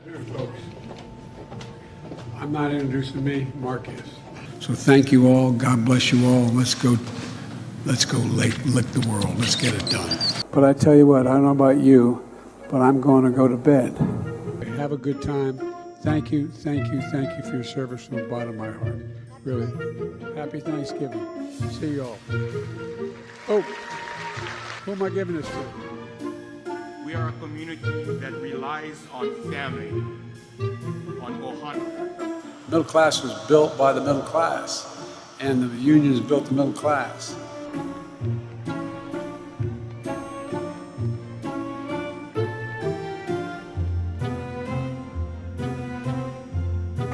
Folks, I'm not introducing me, Mark is. So thank you all. God bless you all. Let's go lick the world. Let's get it done. But I tell you what, I don't know about you, but I'm going to go to bed. Have a good time. Thank you for your service from the bottom of my heart. Really. Happy Thanksgiving. See you all. Oh, who am I giving this to? We are a community that relies on family, on ohana. Middle class was built by the middle class, and the unions built the middle class.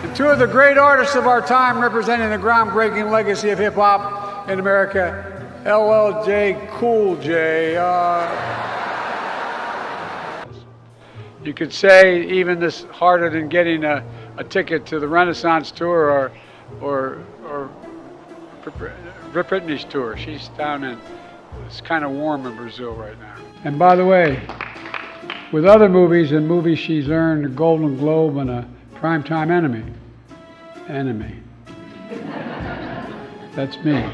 And two of the great artists of our time representing the groundbreaking legacy of hip-hop in America, LL Cool J. You could say even this harder than getting a ticket to the Renaissance tour or Britney's tour. She's down in, it's kind of warm in Brazil right now. And by the way, with other movies she's earned a Golden Globe and a Primetime Emmy. That's me.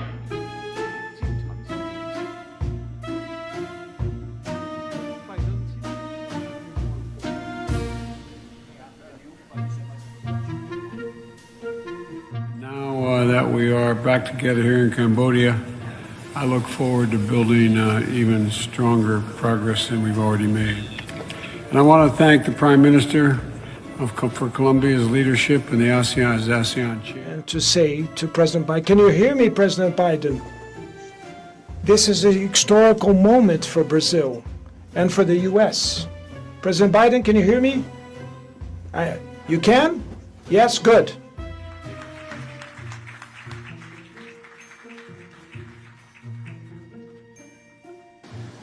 That we are back together here in Cambodia, I look forward to building even stronger progress than we've already made. And I want to thank the Prime Minister for Colombia's leadership in the ASEAN chair. And to say to President Biden, can you hear me, President Biden? This is a historical moment for Brazil and for the U.S. President Biden, can you hear me? You can? Yes, good.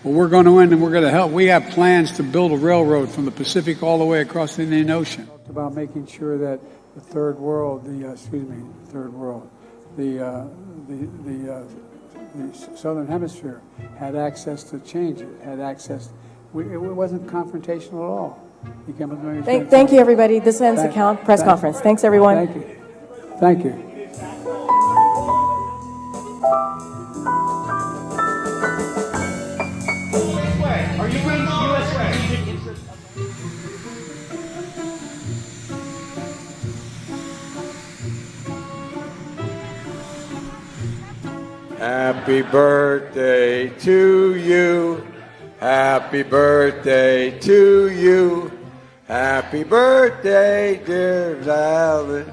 Well, we're going to win and we're going to help. We have plans to build a railroad from the Pacific all the way across the Indian Ocean. It's about making sure that the Southern Hemisphere had access to change it, had access. It wasn't confrontational at all. Thank you, everybody. This ends the press conference. Thanks, everyone. Thank you. Thank you. Are you bringing U.S. strategic interest? Happy birthday to you. Happy birthday to you. Happy birthday, dear Alan.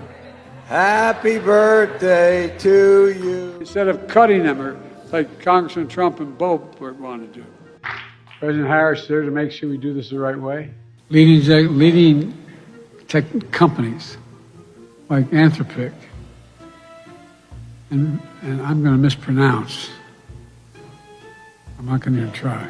Happy birthday to you. Instead of cutting them, or like Congressman Trump and Bo want to do. President Harris is there to make sure we do this the right way. Leading tech companies like Anthropic, and I'm going to mispronounce. I'm not going to even try.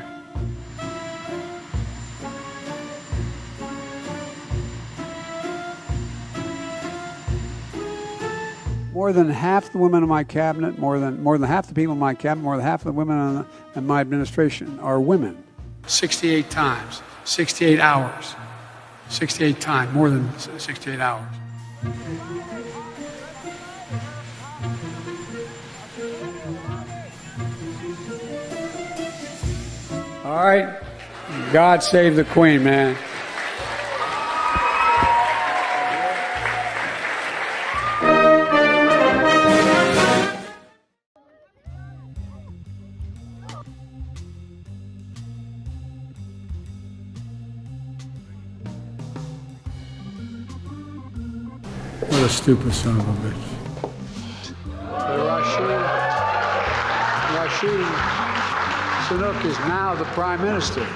More than half the women in my cabinet, more than half the people in my cabinet, more than half of the women in my administration are women. 68 times, 68 hours, 68 times, more than 68 hours. All right, God save the Queen, man. What a stupid son of a bitch. Rashid Sunak is now the Prime Minister.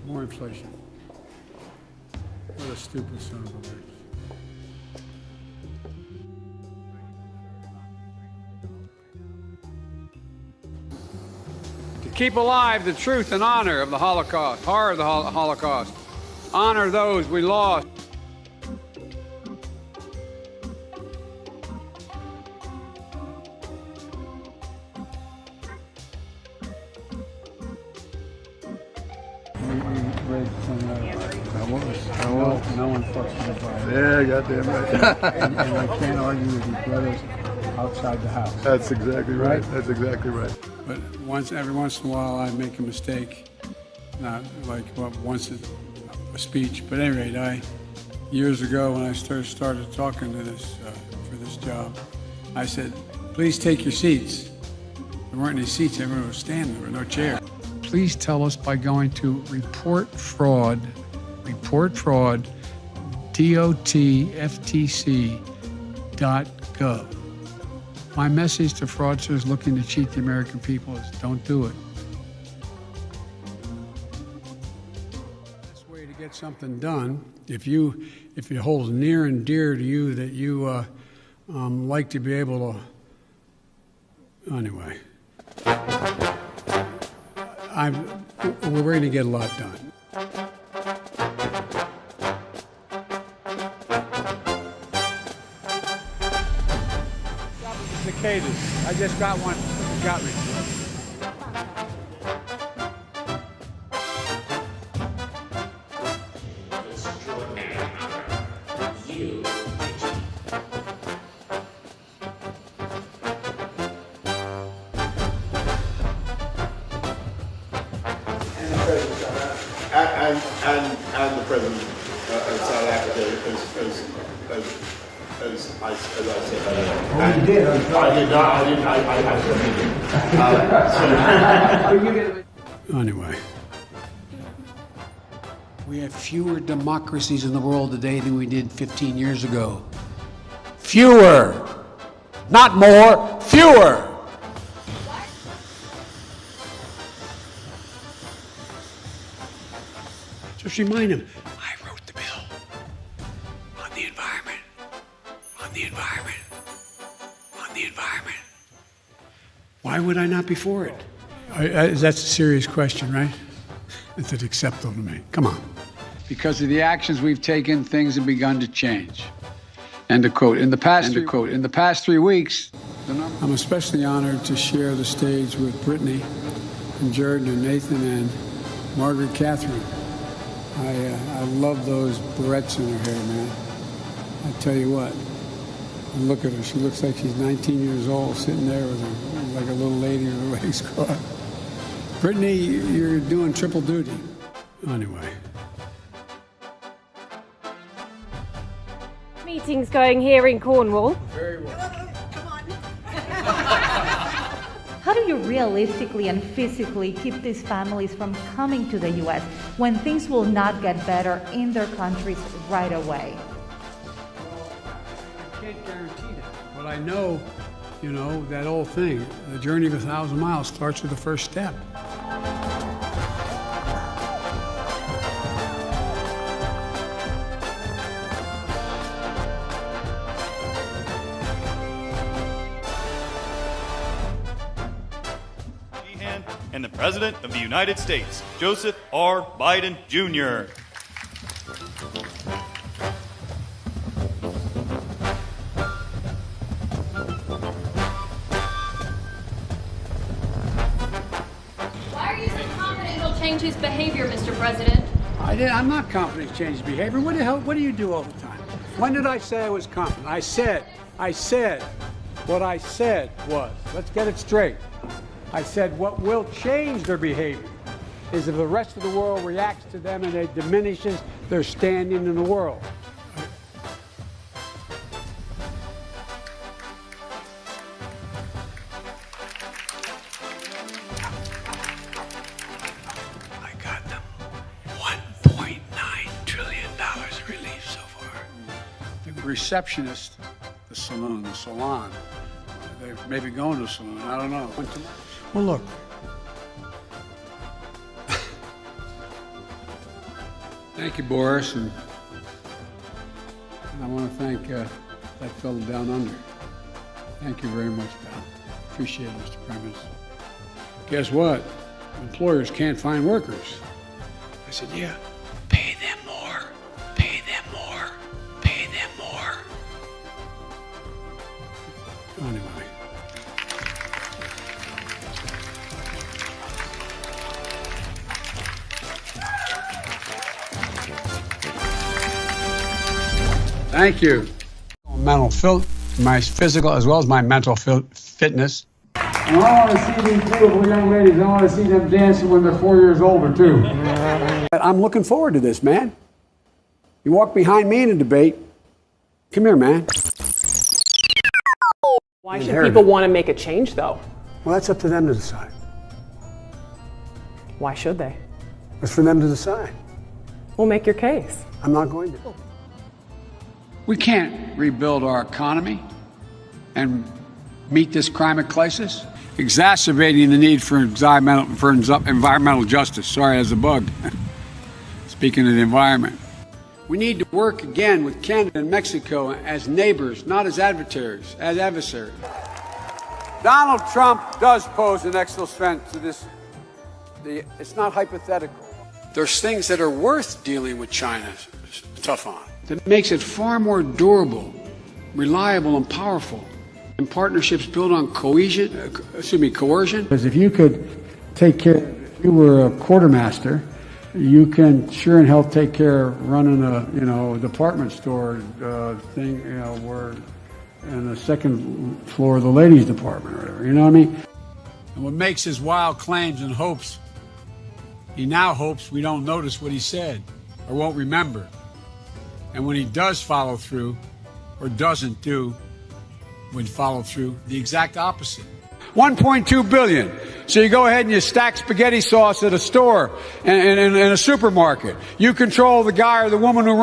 More inflation. What a stupid son of a bitch. To keep alive the truth and honor of the Holocaust, horror of the Holocaust, honor those we lost. No one fucks with the Bible. Yeah, goddamn right. And I can't argue with your brothers outside the house. That's exactly right. That's exactly right. But every once in a while, I make a mistake. Not like once a speech, but at any rate, years ago when I started talking to this for this job, I said, "Please take your seats." There weren't any seats; everyone was standing. There were no chairs. Please tell us by going to report fraud, dotftc.gov. My message to fraudsters looking to cheat the American people is don't do it. Best way to get something done, if it holds near and dear to you that you like to be able to, anyway. We're going to get a lot done. Cicadas. I just got one. Got me. And the president of South Africa, as I said. Oh, you did? I did not. I didn't. Anyway. We have fewer democracies in the world today than we did 15 years ago. Fewer! Not more, fewer! Just remind him, I wrote the bill on the environment, on the environment, on the environment. Why would I not be for it? That's a serious question, right? Is it acceptable to me? Come on. Because of the actions we've taken, things have begun to change. End of quote. In the past 3 weeks, I'm especially honored to share the stage with Brittany and Jordan and Nathan and Margaret Catherine. I love those barrettes in her hair, man. I tell you what, look at her. She looks like she's 19 years old, sitting there with her, like a little lady with her legs crossed. Brittany, you're doing triple duty. Anyway. Meetings going here in Cornwall. Very well. How do you realistically and physically keep these families from coming to the U.S. when things will not get better in their countries right away? I can't guarantee that. But I know, that old thing, the journey of 1,000 miles starts with the first step. And the President of the United States, Joseph R. Biden, Jr. Why are you so confident it'll change his behavior, Mr. President? I'm not confident in changing behavior. What do you do all the time? When did I say I was confident? I said, what I said was, let's get it straight. I said what will change their behavior is if the rest of the world reacts to them and it diminishes their standing in the world. I got them $1.9 trillion in relief so far. The receptionist, the salon, they may be going to a salon, I don't know. Well, look. Thank you, Boris, and And I want to thank that fellow down under. Thank you very much, pal. Appreciate it, Mr. Prime Minister. Guess what? Employers can't find workers. I said, yeah, pay them more. Pay them more. Pay them more. Anyway. Thank you. My physical as well as my mental fitness. And I want to see these beautiful young ladies. I want to see them dancing when they're 4 years older, too. I'm looking forward to this, man. You walk behind me in a debate. Come here, man. Why should people want to make a change, though? Well, that's up to them to decide. Why should they? It's for them to decide. Well, make your case. I'm not going to. We can't rebuild our economy and meet this climate crisis, exacerbating the need for environmental justice. Sorry, that's a bug. Speaking of the environment. We need to work again with Canada and Mexico as neighbors, not as adversaries. Donald Trump does pose an extra threat to this. It's not hypothetical. There's things that are worth dealing with China tough on. That makes it far more durable, reliable, and powerful. And partnerships built on coercion. Because if you could take care, if you were a quartermaster, you can sure and hell take care of running a department store thing, where in the second floor of the ladies' department or whatever. You know what I mean? And what makes his wild claims and hopes, he now hopes we don't notice what he said or won't remember. And when he does follow through, or doesn't do, would follow through, the exact opposite. 1.2 billion. So you go ahead and you stack spaghetti sauce at a store and in a supermarket. You control the guy or the woman who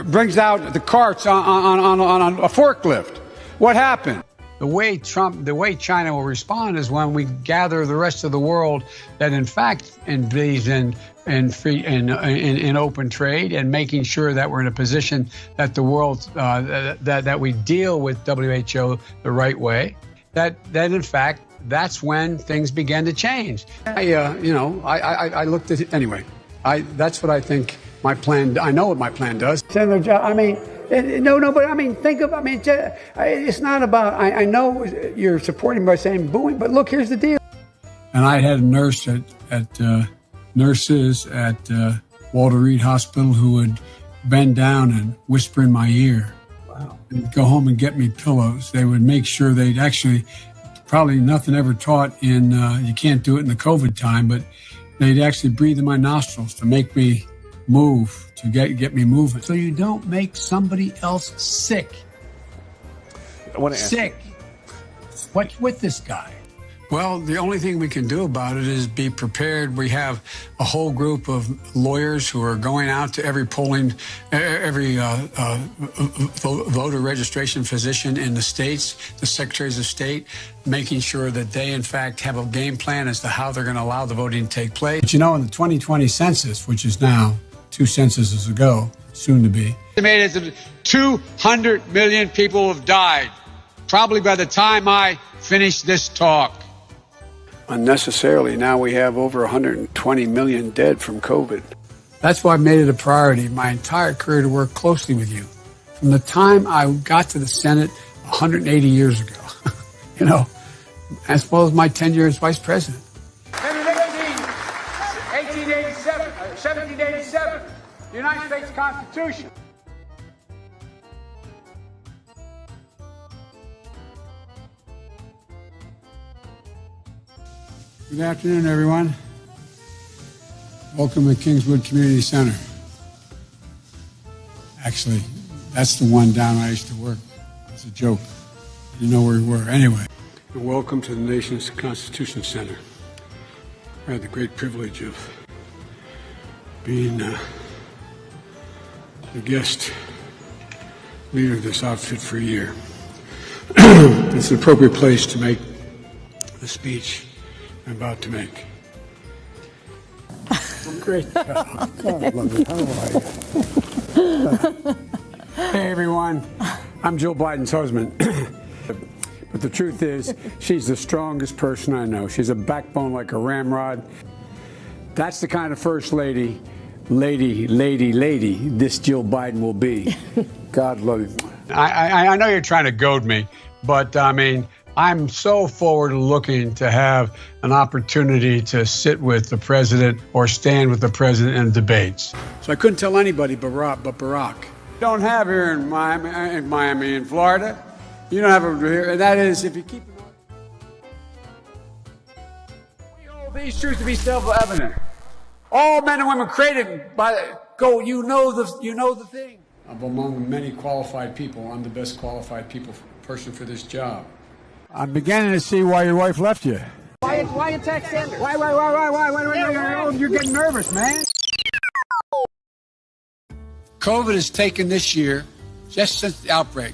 brings out the carts on a forklift. What happened? The way China will respond is when we gather the rest of the world that in fact believes in open trade and making sure that we're in a position that the world that we deal with WHO the right way. That in fact that's when things began to change. I looked at it anyway. That's what I think my plan. I know what my plan does. I mean. But I mean, it's not about, I know you're supporting by saying booing, but look, here's the deal. And I had a nurse nurses at Walter Reed Hospital who would bend down and whisper in my ear. Wow. And go home and get me pillows. They would make sure they'd actually, probably nothing ever taught in, you can't do it in the COVID time, but they'd actually breathe in my nostrils to make me move, to get me moving. So you don't make somebody else sick. Sick. What's with this guy? Well, the only thing we can do about it is be prepared. We have a whole group of lawyers who are going out to every voter registration physician in the states, the secretaries of state, making sure that they, in fact, have a game plan as to how they're going to allow the voting to take place. But in the 2020 census, which is now 2 censuses ago, soon to be, estimated that 200 million people have died, probably by the time I finish this talk. Unnecessarily, now we have over 120 million dead from COVID. That's why I've made it a priority my entire career to work closely with you. From the time I got to the Senate 180 years ago, as well as my tenure as vice president. 1787, the United States Constitution. Good afternoon, everyone. Welcome to Kingswood Community Center. Actually, that's the one down I used to work. It's a joke. You know where we were. Anyway, and welcome to the nation's Constitution Center. I had the great privilege of being the guest leader of this outfit for a year. It's an appropriate place to make the speech I'm about to make. Great. God, love you. How are you? Hey, everyone. I'm Jill Biden's husband. But the truth is, she's the strongest person I know. She's a backbone like a ramrod. That's the kind of first lady this Jill Biden will be. God love you. I know you're trying to goad me, but I mean, I'm so forward looking to have an opportunity to sit with the president or stand with the president in debates. So I couldn't tell anybody but Barack. Don't have here in Miami, in Florida. You don't have it here, and that is if you keep it. We hold these truths to be self-evident. All men and women created by go. You know the thing. I'm among many qualified people. I'm the best qualified person for this job. I'm beginning to see why your wife left you. Why attack Sanders? Why? You're getting nervous, man. COVID has taken this year, just since the outbreak,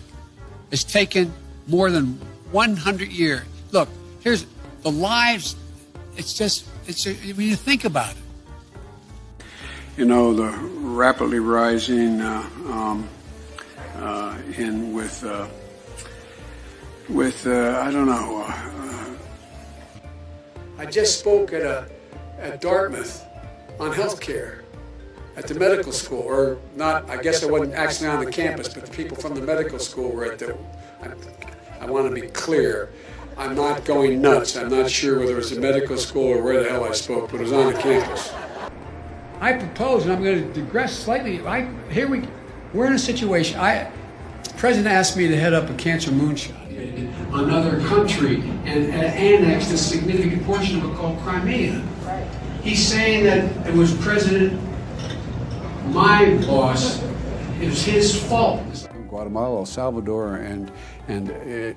it's taken more than 100 years. Look, here's the lives. When you think about it. You know, the rapidly rising I don't know. I just spoke at Dartmouth on healthcare at the medical school, or not. I guess I wasn't actually on the campus, but the people from the medical school were at the. I want to be clear. I'm not going nuts. I'm not sure whether it was a medical school or where the hell I spoke, but it was on the campus. I propose, and I'm going to digress slightly. We're in a situation. The president asked me to head up a cancer moonshot. Another country and annexed a significant portion of it called Crimea. Right. He's saying that it was my boss, it was his fault. Guatemala, El Salvador, and to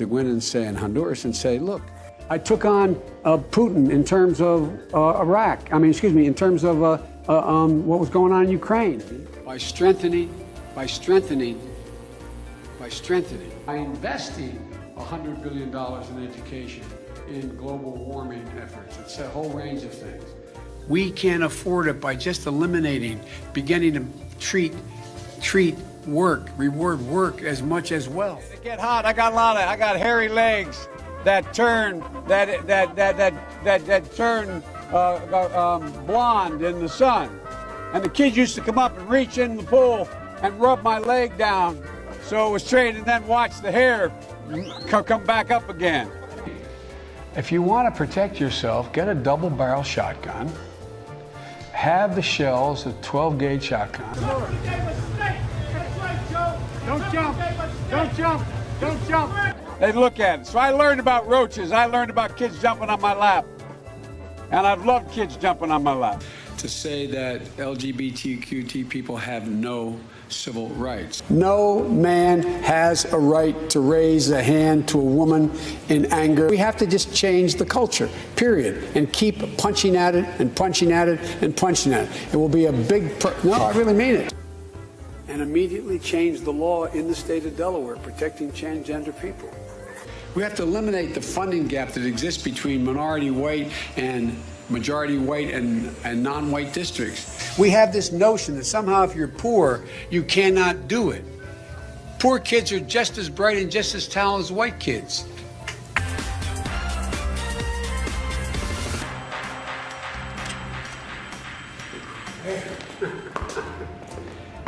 go in and say in Honduras and say, look, I took on Putin in terms of Iraq. In terms of what was going on in Ukraine. By strengthening, by investing $100 billion in education, in global warming efforts. It's a whole range of things. We can't afford it by just beginning to reward work as much as wealth. It get hot. I got hairy legs that turn blonde in the sun, and the kids used to come up and reach in the pool and rub my leg down so it was straight, and then watch the hair come back up again. If you want to protect yourself, get a double-barrel shotgun. Have the shells, a 12-gauge shotgun. Don't jump. They look at it. So I learned about roaches. I learned about kids jumping on my lap. And I've loved kids jumping on my lap. To say that LGBTQ people have no civil rights. No man has a right to raise a hand to a woman in anger. We have to just change the culture, period, and keep punching at it and punching at it and punching at it. It will be a big, no, I really mean it. And immediately change the law in the state of Delaware protecting transgender people. We have to eliminate the funding gap that exists between minority white and majority white and non-white districts. We have this notion that somehow if you're poor, you cannot do it. Poor kids are just as bright and just as talented as white kids.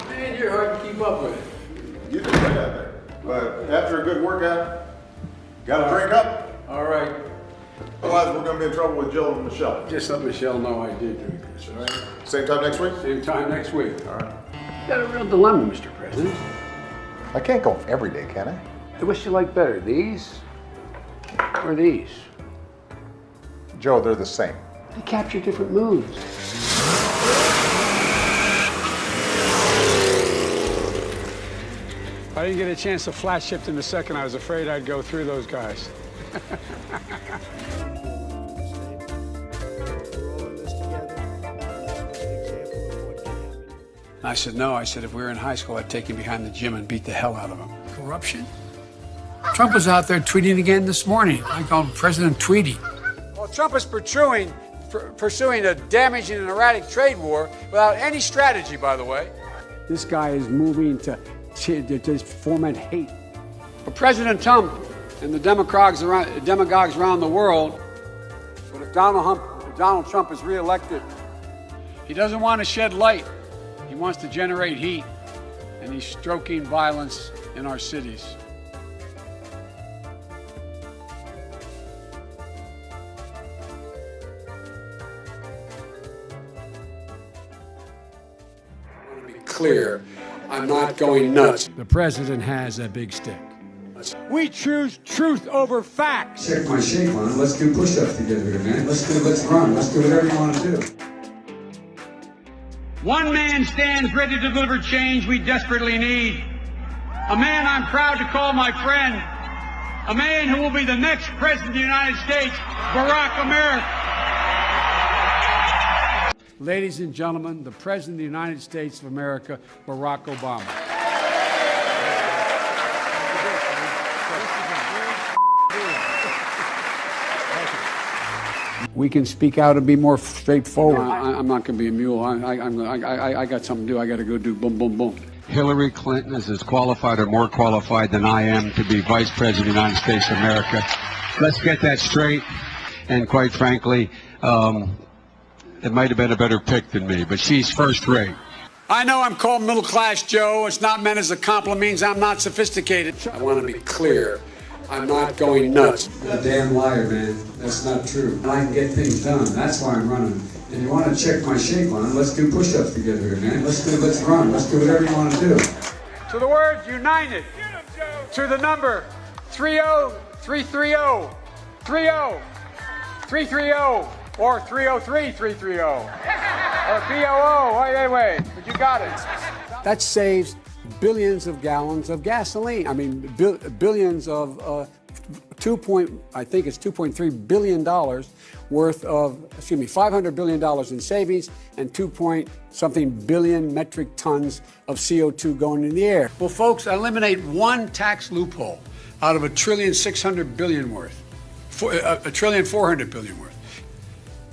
Man, you're hard to keep up with. You can do that, but after a good workout, gotta drink up. All right. Otherwise, we're going to be in trouble with Jill and Michelle. Just let Michelle know I did drink this, all right? Same time next week? Same time next week. All right. You got a real dilemma, Mr. President. I can't go every day, can I? Which you like better, these or these? Joe, they're the same. They capture different moods. I didn't get a chance to flash shift in a second. I was afraid I'd go through those guys. I said, no. I said, if we were in high school, I'd take him behind the gym and beat the hell out of him. Corruption? Trump was out there tweeting again this morning. I call him President Tweety. Well, Trump is pursuing a damaging and erratic trade war without any strategy, by the way. This guy is moving to foment hate. But President Trump and the demagogues around the world, but if Donald Trump is reelected, he doesn't want to shed light. He wants to generate heat, and he's stoking violence in our cities. I want to be clear, I'm not going nuts. The president has a big stick. We choose truth over facts. Check my shape on it. Let's do push-ups together, man. Let's run. Let's do whatever you want to do. One man stands ready to deliver change we desperately need. A man I'm proud to call my friend. A man who will be the next president of the United States, Barack America. Ladies and gentlemen, the President of the United States of America, Barack Obama. We can speak out and be more straightforward. I'm not going to be a mule. I got something to do. I got to go do boom, boom, boom. Hillary Clinton is as qualified or more qualified than I am to be Vice President of the United States of America. Let's get that straight. And quite frankly, it might have been a better pick than me, but she's first rate. I know I'm called middle class Joe. It's not meant as a compliment. Means I'm not sophisticated. I want to be clear. I'm not going nuts. You're a damn liar, man. That's not true. I can get things done. That's why I'm running. And you want to check my shape on it, let's do push-ups together, man. Let's run. Let's do whatever you want to do. To the words united. To the number 30330. 30330. Or 303-330. Or BOO. Wait. But you got it. That saves billions of gallons of gasoline. I mean, billions of $2.3 billion worth of, $500 billion in savings and 2-something billion metric tons of CO2 going in the air. Well, folks, eliminate one tax loophole out of $1.6 trillion worth, $1.4 trillion worth.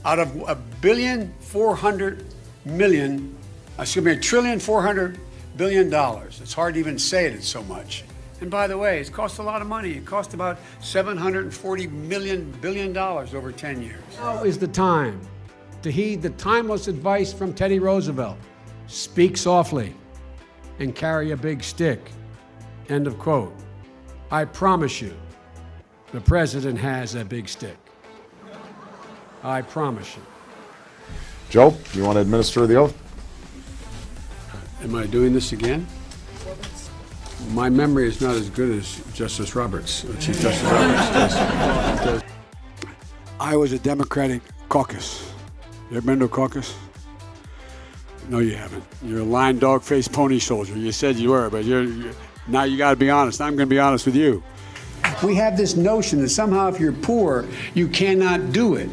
Out of $1.4 billion. It's hard to even say it, it's so much. And by the way, it's cost a lot of money. It cost about $740 billion over 10 years. Now is the time to heed the timeless advice from Teddy Roosevelt. Speak softly and carry a big stick. End of quote. I promise you, the president has a big stick. I promise you. Joe, you want to administer the oath? Am I doing this again? My memory is not as good as Justice Roberts, Chief Justice Roberts. I was a Democratic caucus. You ever been to a caucus? No, you haven't. You're a lying dog-faced pony soldier. You said you were, but now you got to be honest. I'm going to be honest with you. We have this notion that somehow if you're poor, you cannot do it.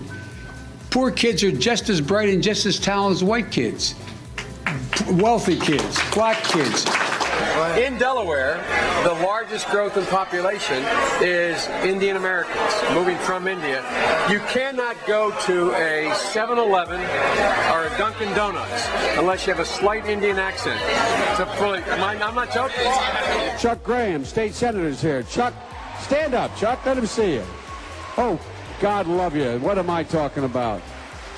Poor kids are just as bright and just as talented as white kids. Wealthy kids, black kids. In Delaware, the largest growth in population is Indian Americans moving from India. You cannot go to a 7-Eleven or a Dunkin' Donuts unless you have a slight Indian accent. I'm not joking. Chuck Graham, state senator's here. Chuck, stand up, Chuck. Let him see you. Oh, God love you. What am I talking about?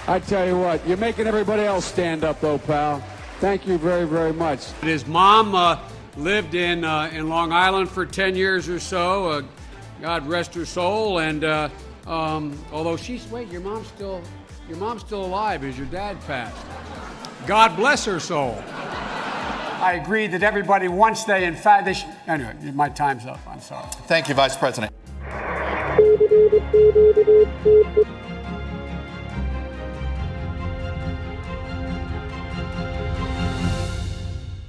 I tell you what, you're making everybody else stand up, though, pal. Thank you very, very much. His mom lived in Long Island for 10 years or so. God rest her soul. And although your mom's still alive as your dad passed. God bless her soul. I agree that everybody, once they, in fact, they should. Anyway, my time's up. I'm sorry. Thank you, Vice President.